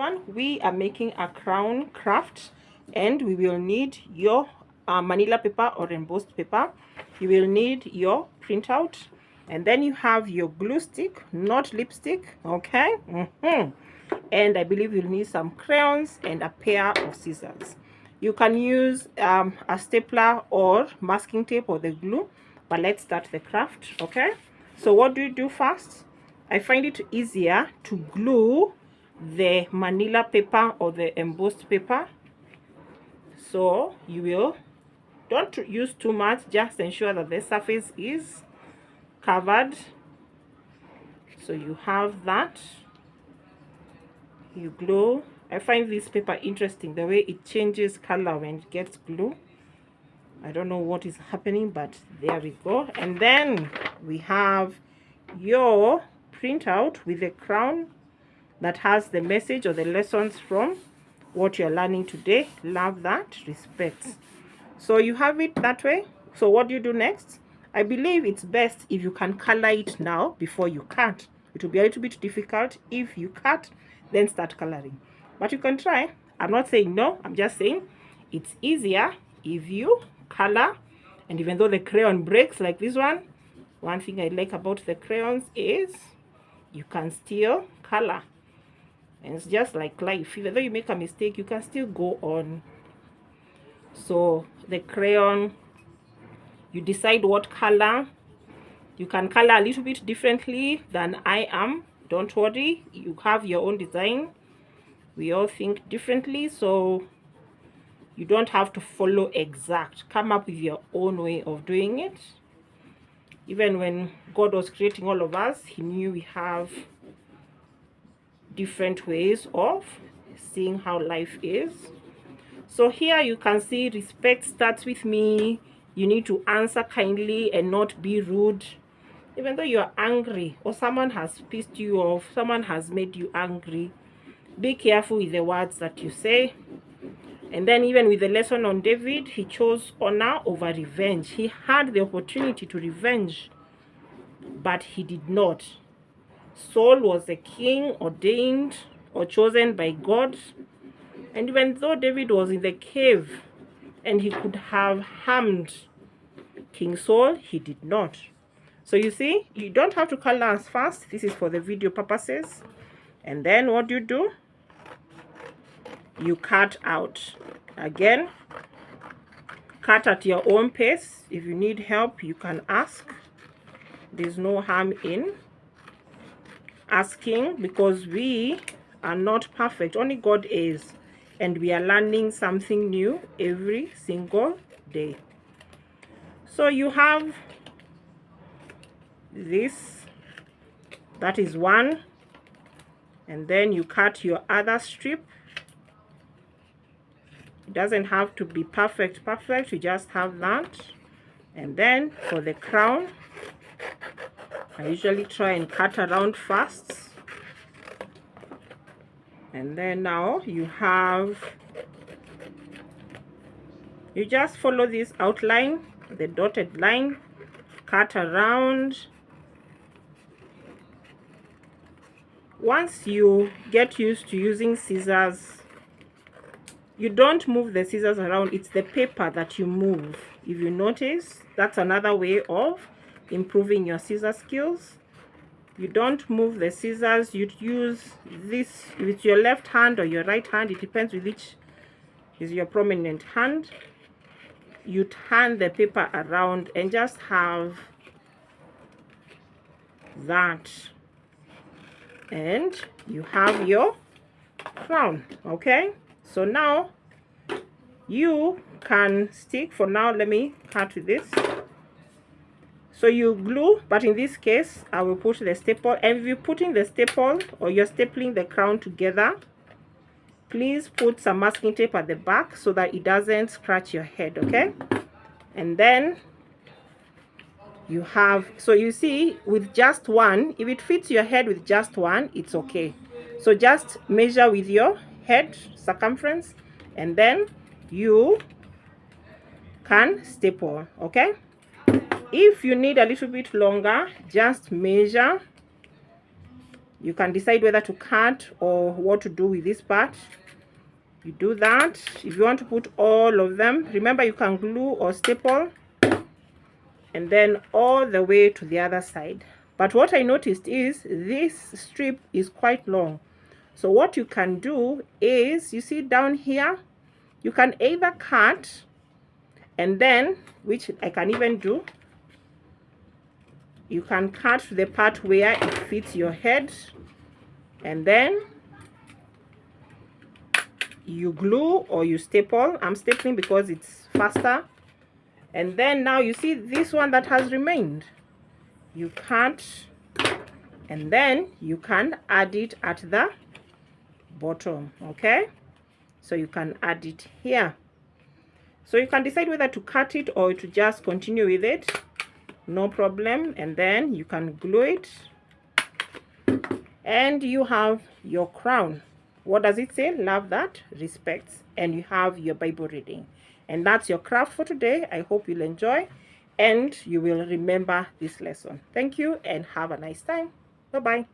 one, we are making a crown craft, and we will need your manila paper or embossed paper. You will need your printout, and then you have your glue stick, not lipstick, okay? And I believe you'll need some crayons and a pair of scissors. You can use a stapler or masking tape or the glue, but let's start the craft. Okay, so what do you do first? I find it easier to glue the manila paper or the embossed paper. So you will, don't use too much, just ensure that the surface is covered. So you have that, you glue. I find this paper interesting, the way it changes color when it gets glue. I don't know what is happening, but there we go. And then we have your printout with a crown that has the message or the lessons from what you're learning today. Love that. Respect. So you have it that way. So what do you do next? I believe it's best if you can color it now before you cut. It will be a little bit difficult if you cut, then start coloring. But you can try. I'm not saying no. I'm just saying it's easier if you color. And even though the crayon breaks like this one thing I like about the crayons is you can still color. And it's just like life. Even though you make a mistake, you can still go on. So the crayon, you decide what color. You can color a little bit differently than I am. Don't worry, you have your own design. We all think differently, so you don't have to follow exact. Come up with your own way of doing it. Even when God was creating all of us, he knew we have different ways of seeing how life is. So here you can see respect starts with me. You need to answer kindly and not be rude. Even though you're angry or someone has pissed you off, someone has made you angry, be careful with the words that you say. And then even with the lesson on David, he chose honor over revenge. He had the opportunity to revenge, but he did not. Saul was a king ordained or chosen by God. And even though David was in the cave and he could have harmed King Saul, he did not. So you see, you don't have to color as fast. This is for the video purposes. And then what do? You cut out. Again, cut at your own pace. If you need help, you can ask. There's no harm in asking, because we are not perfect. Only God is. And we are learning something new every single day. So you have this, that is one, and then you cut your other strip. It doesn't have to be perfect, you just have that. And then for the crown, I usually try and cut around first. And then now you just follow this outline, the dotted line, cut around. Once you get used to using scissors, you don't move the scissors around. It's the paper that you move. If you notice, that's another way of improving your scissor skills. You don't move the scissors. You use this with your left hand or your right hand. It depends with which is your prominent hand. You turn the paper around and just have that. And you have your crown. Okay, so now you can stick. For now, let me cut with this. So you glue, but in this case I will put the staple. And if you're putting the staple or you're stapling the crown together, please put some masking tape at the back so that it doesn't scratch your head. Okay, and then you have, so you see, with just one, if it fits your head with just one, it's okay. So just measure with your head circumference, and then you can staple. Okay, if you need a little bit longer, just measure You can decide whether to cut or what to do with this part. You do that. If you want to put all of them, remember you can glue or staple, and then all the way to the other side. But what I noticed is this strip is quite long. So what you can do is, you see down here, you can either cut, and then, which I can even do, you can cut the part where it fits your head, and then you glue or you staple. I'm stapling because it's faster. And then now you see this one that has remained, you cut, and then you can add it at the bottom. Okay, so you can add it here. So you can decide whether to cut it or to just continue with it, no problem. And then you can glue it, and you have your crown. What does it say? Love that, respects. And you have your Bible reading. And that's your craft for today. I hope you'll enjoy and you will remember this lesson. Thank you and have a nice time. Bye-bye.